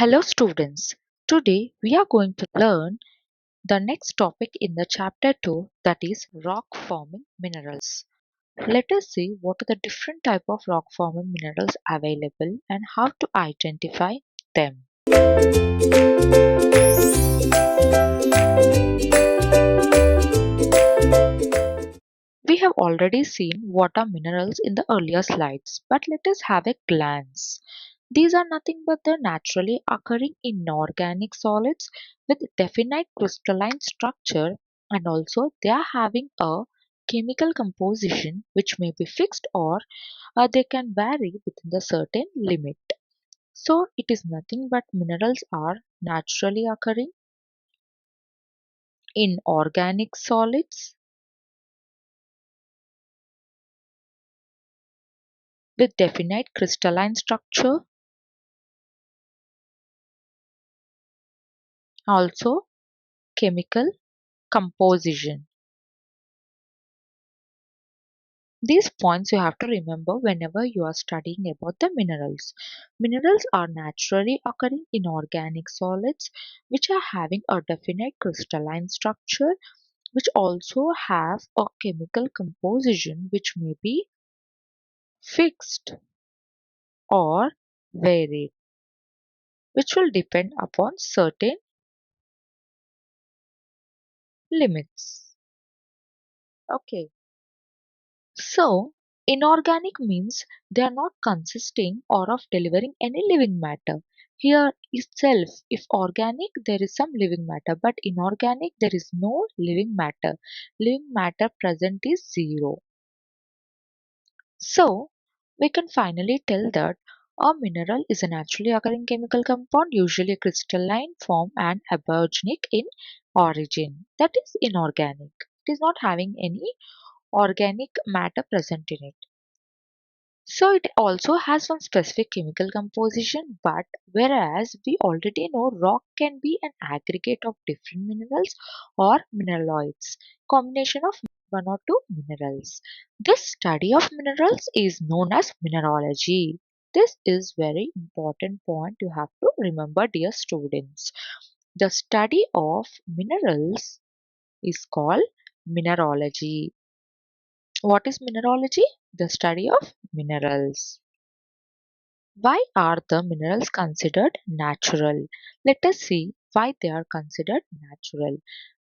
Hello students, today we are going to learn the next topic in the chapter 2, that is rock forming minerals. Let us see what are the different type of rock forming minerals available and how to identify them. We have already seen what are minerals in the earlier slides, but let us have a glance. These are nothing but the naturally occurring inorganic solids with definite crystalline structure, and also they are having a chemical composition which may be fixed, or they can vary within the certain limit. So it is nothing but minerals are naturally occurring inorganic solids with definite crystalline structure, also chemical composition. These points you have to remember whenever you are studying about the minerals. Minerals are naturally occurring inorganic solids which are having a definite crystalline structure, which also have a chemical composition which may be fixed or varied, which will depend upon certain limits. Okay. So, inorganic means they are not consisting or of delivering any living matter. Here itself, if organic, there is some living matter, but inorganic, there is no living matter. Living matter present is zero. So, we can finally tell that a mineral is a naturally occurring chemical compound, usually crystalline form and aborigenic in origin. That is inorganic. It is not having any organic matter present in it. So it also has some specific chemical composition, but whereas we already know rock can be an aggregate of different minerals or mineraloids, combination of one or two minerals. This study of minerals is known as mineralogy. This is very important point you have to remember, dear students. The study of minerals is called mineralogy. What is mineralogy? The study of minerals. Why are the minerals considered natural? Let us see why they are considered natural.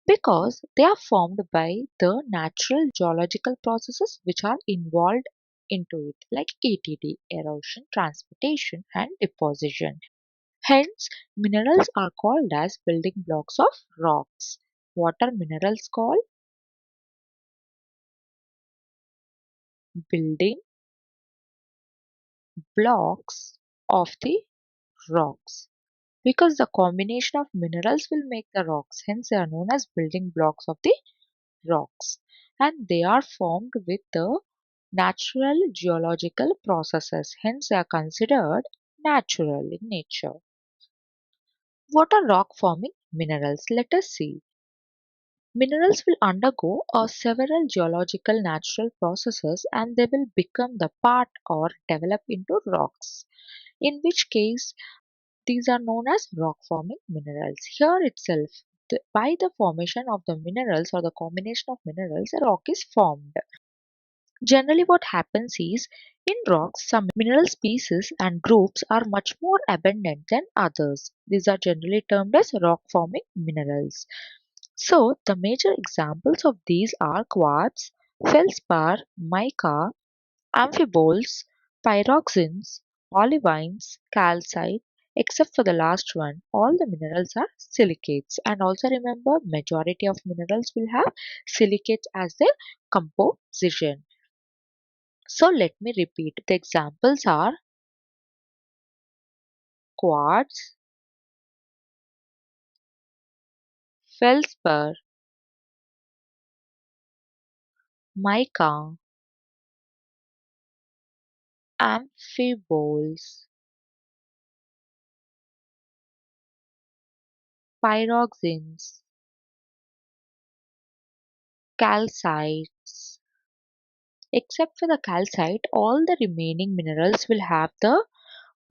Because they are formed by the natural geological processes which are involved into it, like ETD, erosion, transportation, and deposition. Hence, minerals are called as building blocks of rocks. What are minerals called? Building blocks of the rocks. Because the combination of minerals will make the rocks, hence they are known as building blocks of the rocks, and they are formed with the natural geological processes, hence they are considered natural in nature. What are rock forming minerals? Let us see. Minerals will undergo several geological natural processes and they will become the part or develop into rocks, in which case these are known as rock forming minerals. Here itself, by the formation of the minerals or the combination of minerals, a rock is formed. Generally, what happens is in rocks, some mineral species and groups are much more abundant than others. These are generally termed as rock forming minerals. So, the major examples of these are quartz, feldspar, mica, amphiboles, pyroxenes, olivines, calcite, except for the last one, all the minerals are silicates. And also remember, majority of minerals will have silicates as their composition. So let me repeat. The examples are quartz, feldspar, mica, amphiboles, pyroxenes, calcites. Except for the calcite, all the remaining minerals will have the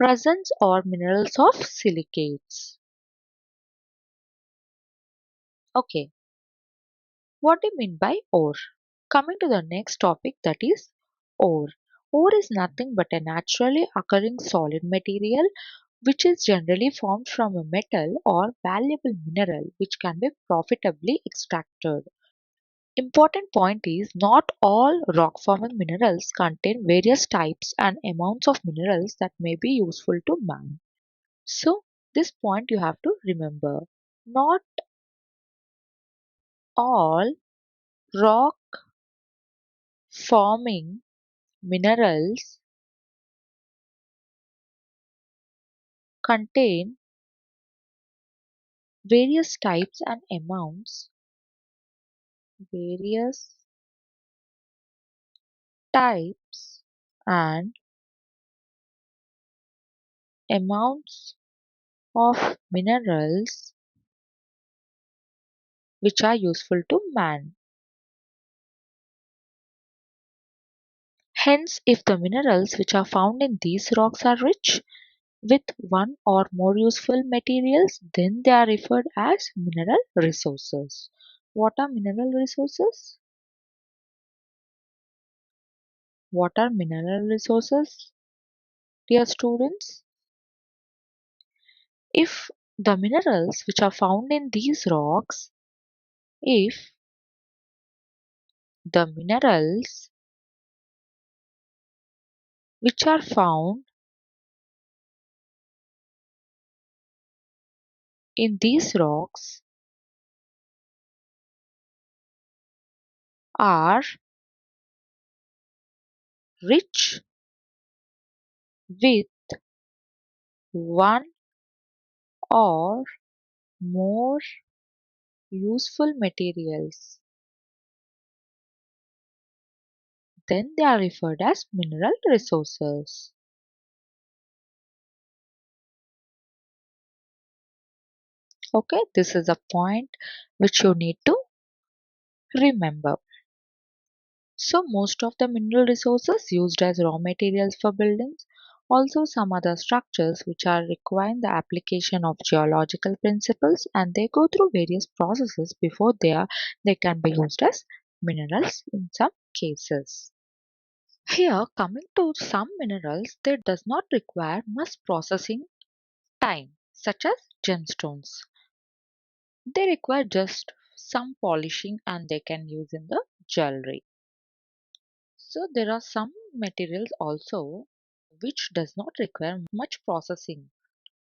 presence or minerals of silicates. Okay, what do you mean by ore? Coming to the next topic, that is ore. Ore is nothing but a naturally occurring solid material which is generally formed from a metal or valuable mineral which can be profitably extracted. Important point is not all rock forming minerals contain various types and amounts of minerals that may be useful to man. So this point you have to remember. Not all rock forming minerals contain various types and various types and amounts of minerals which are useful to man. Hence, if the minerals which are found in these rocks are rich with one or more useful materials, then they are referred as mineral resources. What are mineral resources? What are mineral resources, dear students? If the minerals which are found in these rocks, if the minerals which are found in these rocks are rich with one or more useful materials, then they are referred as mineral resources. Okay, this is a point which you need to remember. So most of the mineral resources used as raw materials for buildings, also some other structures which are requiring the application of geological principles, and they go through various processes before they can be used as minerals in some cases. Here, coming to some minerals that does not require much processing time, such as gemstones. They require just some polishing and they can use in the jewelry. So there are some materials also which does not require much processing.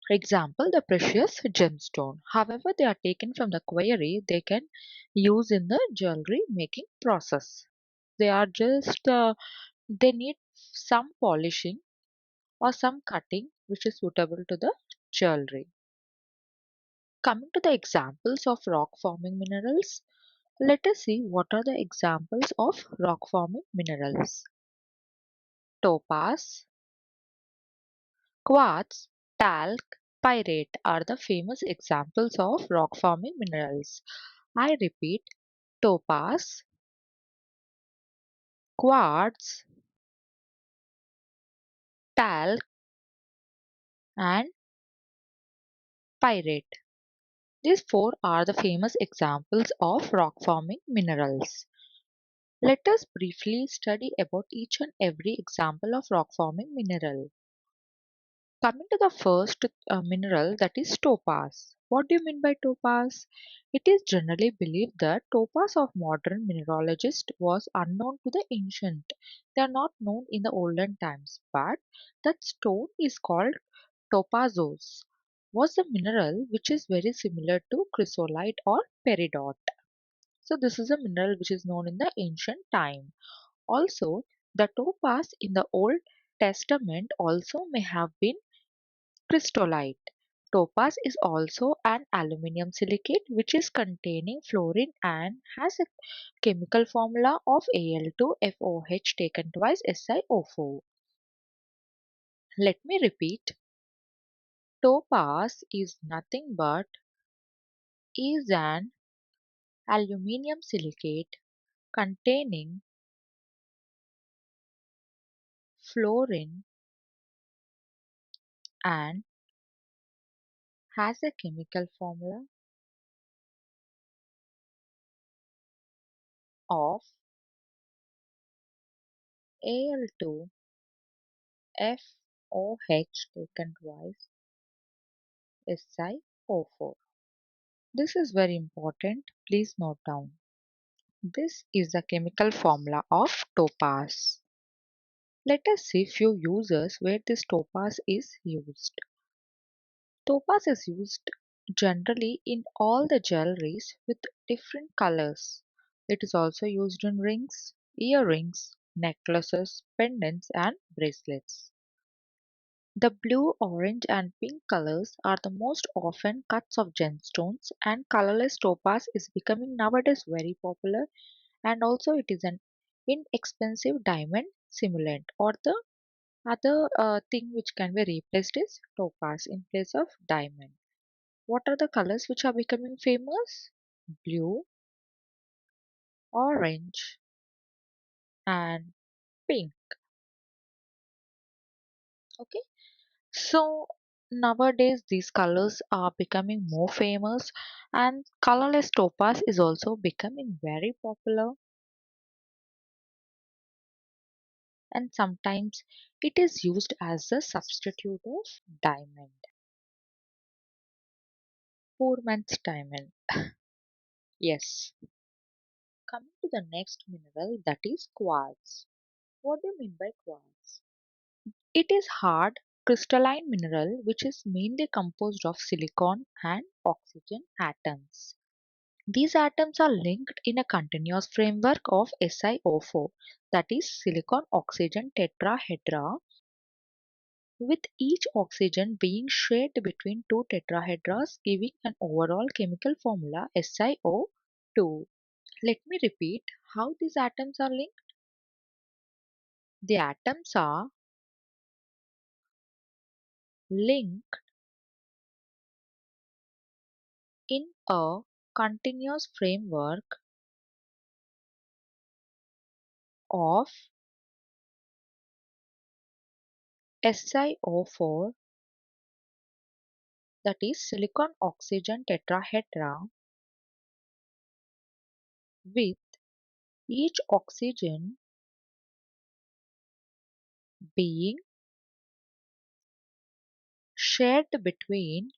For example, the precious gemstone. However, they are taken from the quarry, they can use in the jewelry making process. They are just they need some polishing or some cutting which is suitable to the jewelry. Coming to the examples of rock forming minerals, let us see what are the examples of rock forming minerals. Topaz, quartz, talc, pyrite are the famous examples of rock forming minerals. I repeat, topaz, quartz, talc, and pyrite. These four are the famous examples of rock forming minerals. Let us briefly study about each and every example of rock forming mineral. Coming to the first mineral, that is topaz. What do you mean by topaz? It is generally believed that topaz of modern mineralogists was unknown to the ancient. They are not known in the olden times, but that stone is called topazos. Was a mineral which is very similar to chrysolite or peridot. So this is a mineral which is known in the ancient time. Also, the topaz in the Old Testament also may have been crystallite. Topaz is also an aluminium silicate which is containing fluorine and has a chemical formula of Al2FOH taken twice SiO4. Let me repeat. Topaz is nothing but is an aluminium silicate containing fluorine and has a chemical formula of Al2FOH taken twice SiO4. This is very important. Please note down. This is the chemical formula of topaz. Let us see few uses where this topaz is used. Topaz is used generally in all the jewelries with different colors. It is also used in rings, earrings, necklaces, pendants, and bracelets. The blue, orange, and pink colors are the most often cuts of gemstones, and colorless topaz is becoming nowadays very popular, and also it is an inexpensive diamond simulant, or the other thing which can be replaced is topaz in place of diamond. What are the colors which are becoming famous? Blue, orange, and pink. Okay, so nowadays these colors are becoming more famous, and colorless topaz is also becoming very popular, and sometimes it is used as a substitute of diamond. Poor man's diamond. Yes. Coming to the next mineral, that is quartz. What do you mean by quartz? It is hard crystalline mineral which is mainly composed of silicon and oxygen atoms. These atoms are linked in a continuous framework of SiO4, that is silicon oxygen tetrahedra, with each oxygen being shared between two tetrahedras, giving an overall chemical formula SiO2. Let me repeat how these atoms are linked. The atoms are linked in a continuous framework of SiO4, that is silicon oxygen tetrahedra, with each oxygen being shared between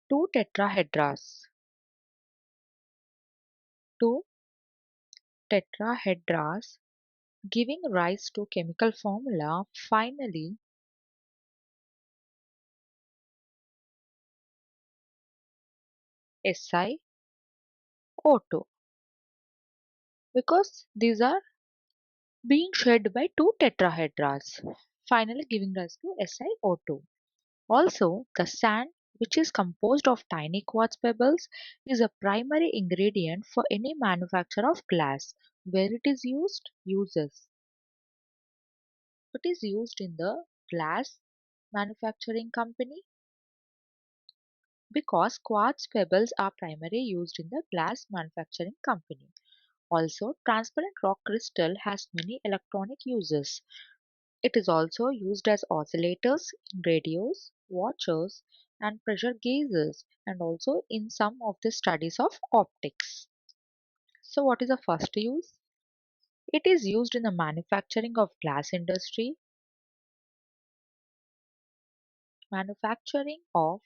two tetrahedras. Two tetrahedras giving rise to chemical formula finally SiO2, because these are being shared by two tetrahedras, finally giving rise to SiO2. Also, the sand, which is composed of tiny quartz pebbles, is a primary ingredient for any manufacture of glass. Where it is used? Uses. It is used in the glass manufacturing company because quartz pebbles are primarily used in the glass manufacturing company. Also, transparent rock crystal has many electronic uses. It is also used as oscillators in radios, watches, and pressure gauges, and also in some of the studies of optics. So, what is the first use? It is used in the manufacturing of glass industry, manufacturing of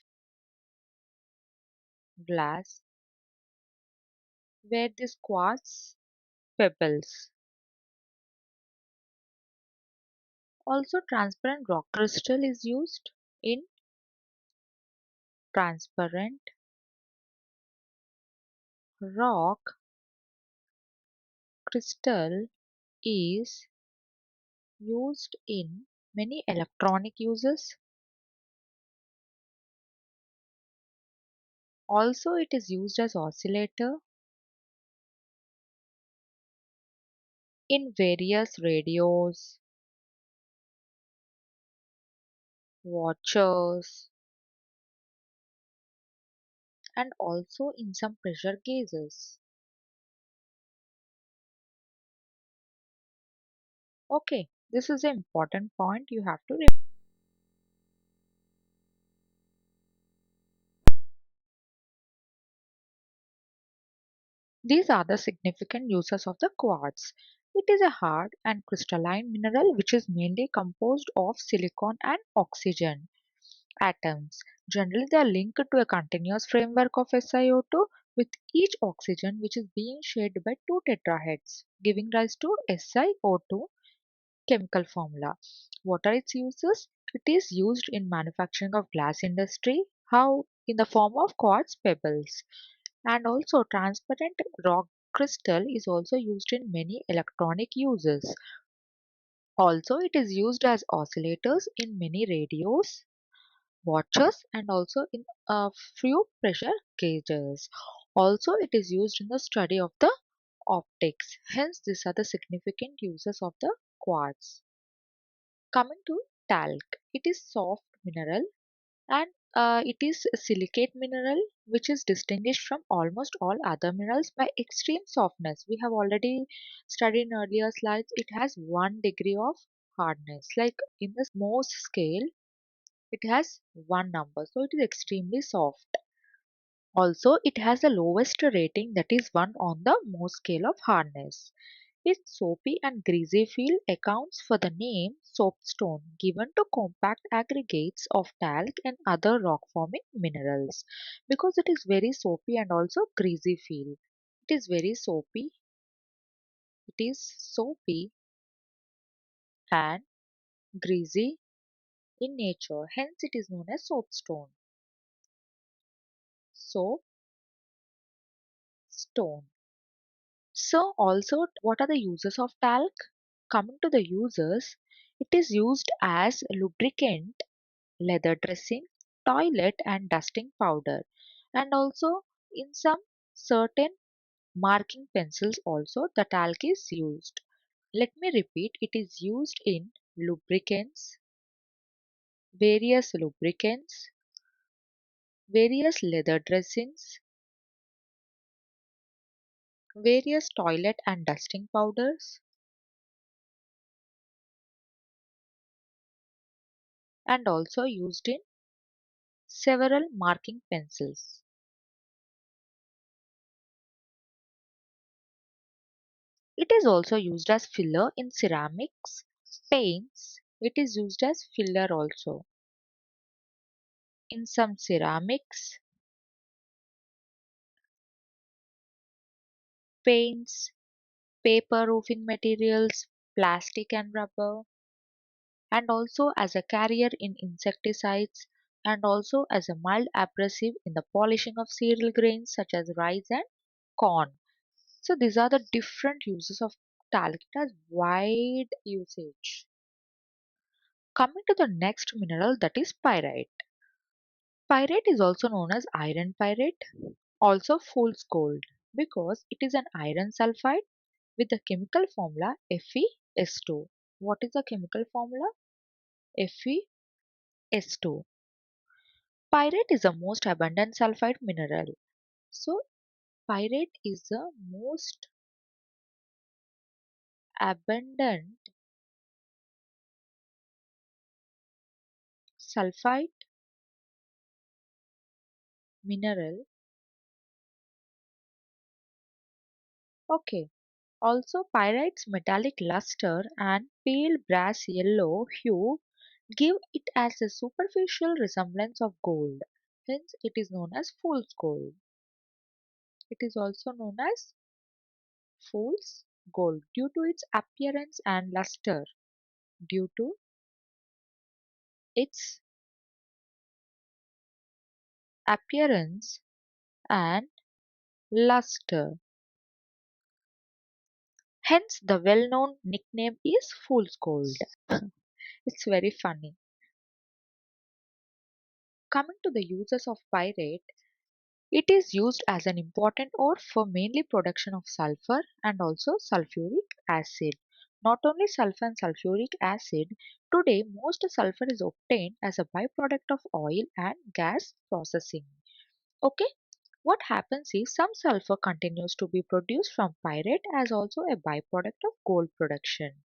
glass, where this quartz pebbles. Also, transparent rock crystal is used in transparent rock crystal is used in many electronic uses. Also, it is used as oscillator in various radios, watches, and also in some pressure gauges. Okay, This is an important point you have to. These are the significant uses of the quartz. It is a hard and crystalline mineral which is mainly composed of silicon and oxygen atoms. Generally, they are linked to a continuous framework of SiO2 with each oxygen which is being shared by two tetraheads, giving rise to SiO2 chemical formula. What are its uses? It is used in manufacturing of glass industry, how in the form of quartz pebbles. And also transparent rock crystal is also used in many electronic uses. Also, it is used as oscillators in many radios, watches, and also in a few pressure gauges. Also, it is used in the study of the optics. Hence, these are the significant uses of the quartz. Coming to talc, it is soft mineral and it is a silicate mineral which is distinguished from almost all other minerals by extreme softness. We have already studied in earlier slides. It has 1 degree of hardness. Like in the Mohs scale, it has one number, so it is extremely soft. Also, it has the lowest rating, that is 1 on the Mohs scale of hardness. Its soapy and greasy feel accounts for the name soapstone given to compact aggregates of talc and other rock-forming minerals because it is very soapy and also greasy feel. It is very soapy, it is soapy and greasy in nature, hence it is known as soapstone. Soapstone. So also what are the uses of talc? Coming to the uses, it is used as lubricant, leather dressing, toilet and dusting powder, and also in some certain marking pencils also the talc is used. Let me repeat, it is used in lubricants, various lubricants, various leather dressings, various toilet and dusting powders, and also used in several marking pencils. It is also used as filler in ceramics, paints. It is used as filler also in some ceramics, paints, paper roofing materials, plastic and rubber, and also as a carrier in insecticides and also as a mild abrasive in the polishing of cereal grains such as rice and corn. So these are the different uses of talc. It has wide usage. Coming to the next mineral, that is pyrite. Pyrite is also known as iron pyrite, also fool's gold, because it is an iron sulfide with the chemical formula FeS2. What is the chemical formula? FeS2. Pyrite is the most abundant sulfide mineral. So pyrite is the most abundant sulfide mineral. Okay. Also, pyrite's metallic luster and pale brass yellow hue give it as a superficial resemblance of gold. Hence, it is known as fool's gold. It is also known as fool's gold due to its appearance and luster. Due to its appearance and luster. Hence, the well known nickname is fool's gold. It's very funny. Coming to the uses of pyrite, it is used as an important ore for mainly production of sulfur and also sulfuric acid. Not only sulfur and sulfuric acid, today most sulfur is obtained as a byproduct of oil and gas processing. Okay, what happens is some sulfur continues to be produced from pyrite as also a byproduct of gold production.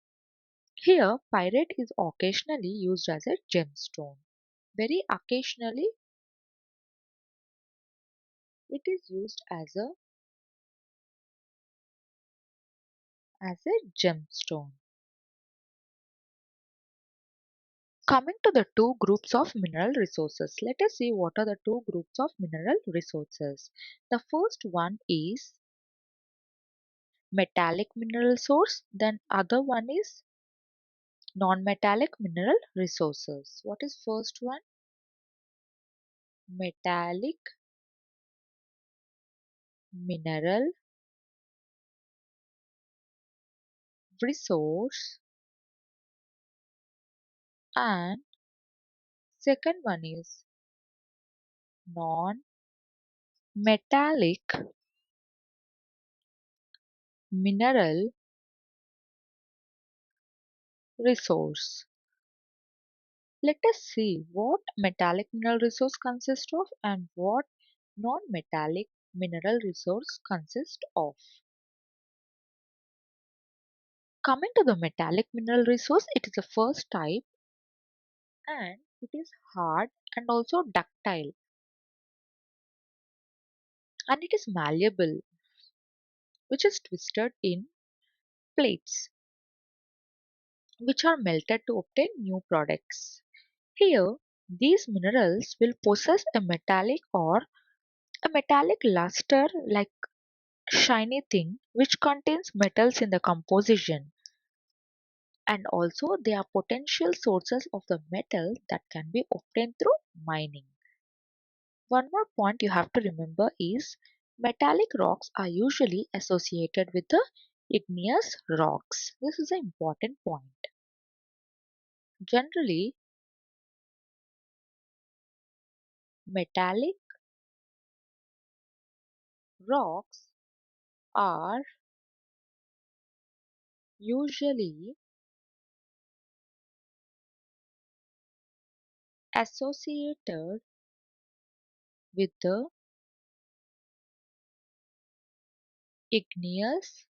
Here, pyrite is occasionally used as a gemstone. Very occasionally, it is used as a gemstone. Coming to the two groups of mineral resources, let us see what are the two groups of mineral resources. The first one is metallic mineral source, then other one is non-metallic mineral resources. What is first one? Metallic mineral resource, and second one is non-metallic mineral resource. Let us see what metallic mineral resource consists of and what non-metallic mineral resource consists of. Coming to the metallic mineral resource, it is the first type and it is hard and also ductile, and it is malleable, which is twisted in plates which are melted to obtain new products. Here, these minerals will possess a metallic luster like shiny thing which contains metals in the composition, and also they are potential sources of the metal that can be obtained through mining. One more point you have to remember is metallic rocks are usually associated with the igneous rocks. This is an important point. Generally, metallic rocks are usually associated with the igneous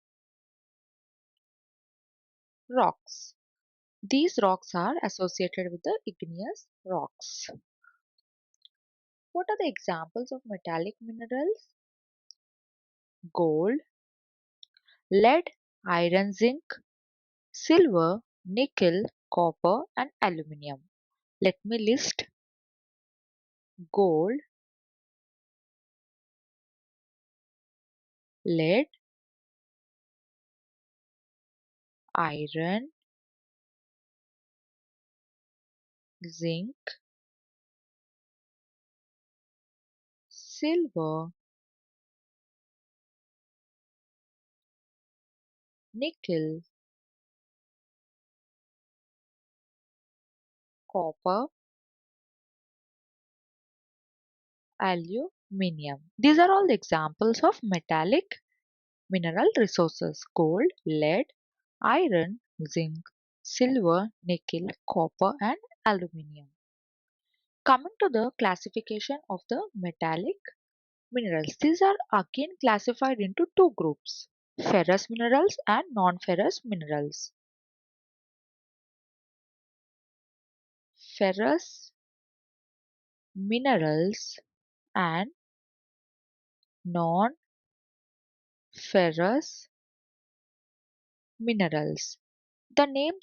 rocks. These rocks are associated with the igneous rocks. What are the examples of metallic minerals? Gold, lead, iron, zinc, silver, nickel, copper, and aluminum. Let me list: gold, lead, iron, zinc, silver, nickel, copper, aluminum. These are all the examples of metallic mineral resources: gold, lead, iron, zinc, silver, nickel, copper, and aluminum. Coming to the classification of the metallic minerals, these are again classified into two groups: ferrous minerals and non-ferrous minerals. Ferrous minerals and non-ferrous minerals. The name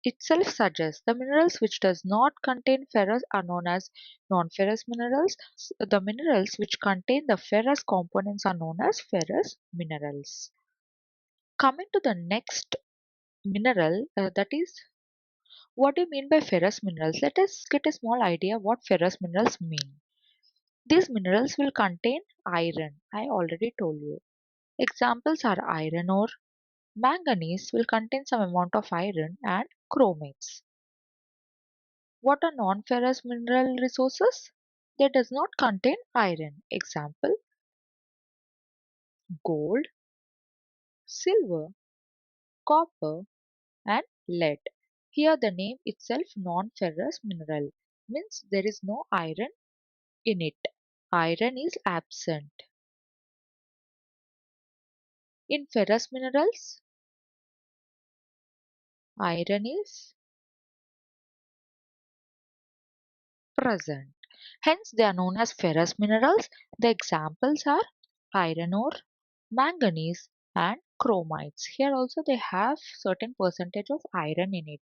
itself suggests the minerals which does not contain ferrous are known as non-ferrous minerals. The minerals which contain the ferrous components are known as ferrous minerals. Coming to the next mineral, that is, what do you mean by ferrous minerals? Let us get a small idea what ferrous minerals mean. These minerals will contain iron. I already told you. Examples are iron ore. Manganese will contain some amount of iron, and chromates. What are non-ferrous mineral resources? They does not contain iron. Example: gold, silver, copper, and lead. Here the name itself non-ferrous mineral means there is no iron in it. Iron is absent. In ferrous minerals, Iron is present. Hence, they are known as ferrous minerals. The examples are iron ore, manganese, and chromites. Here also they have certain percentage of iron in it.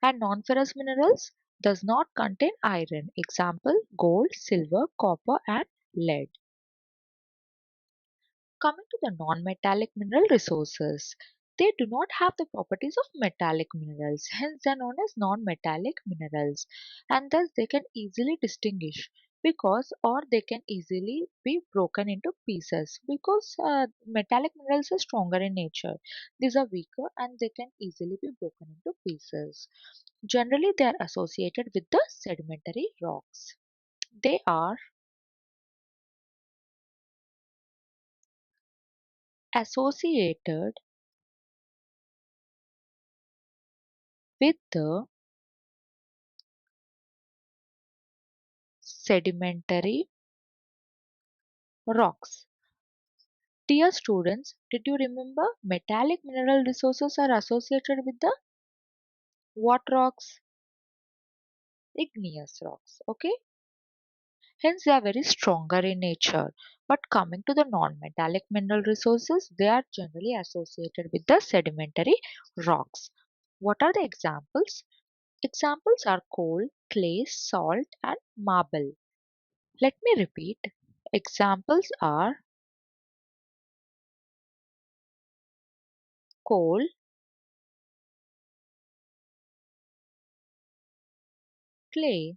And non-ferrous minerals does not contain iron. Example, gold, silver, copper, and lead. Coming to the non-metallic mineral resources, they do not have the properties of metallic minerals, hence they are known as non-metallic minerals, and thus they can easily distinguish because or they can easily be broken into pieces because metallic minerals are stronger in nature. These are weaker and they can easily be broken into pieces. Generally, they are associated with the sedimentary rocks. They are associated with the sedimentary rocks. Dear students, did you remember metallic mineral resources are associated with the what rocks? Igneous rocks. Okay, hence they are very stronger in nature. But coming to the non-metallic mineral resources, they are generally associated with the sedimentary rocks. What are the examples? Examples are coal, clay, salt, and marble. Let me repeat. Examples are coal, clay,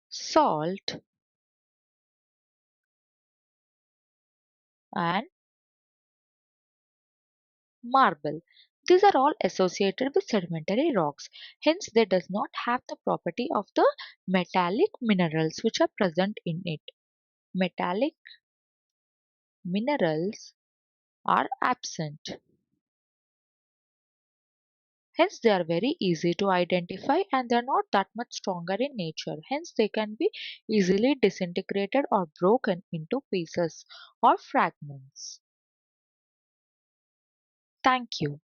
salt, and marble. These are all associated with sedimentary rocks. Hence, they does not have the property of the metallic minerals which are present in it. Metallic minerals are absent. Hence, they are very easy to identify and they are not that much stronger in nature. Hence, they can be easily disintegrated or broken into pieces or fragments. Thank you.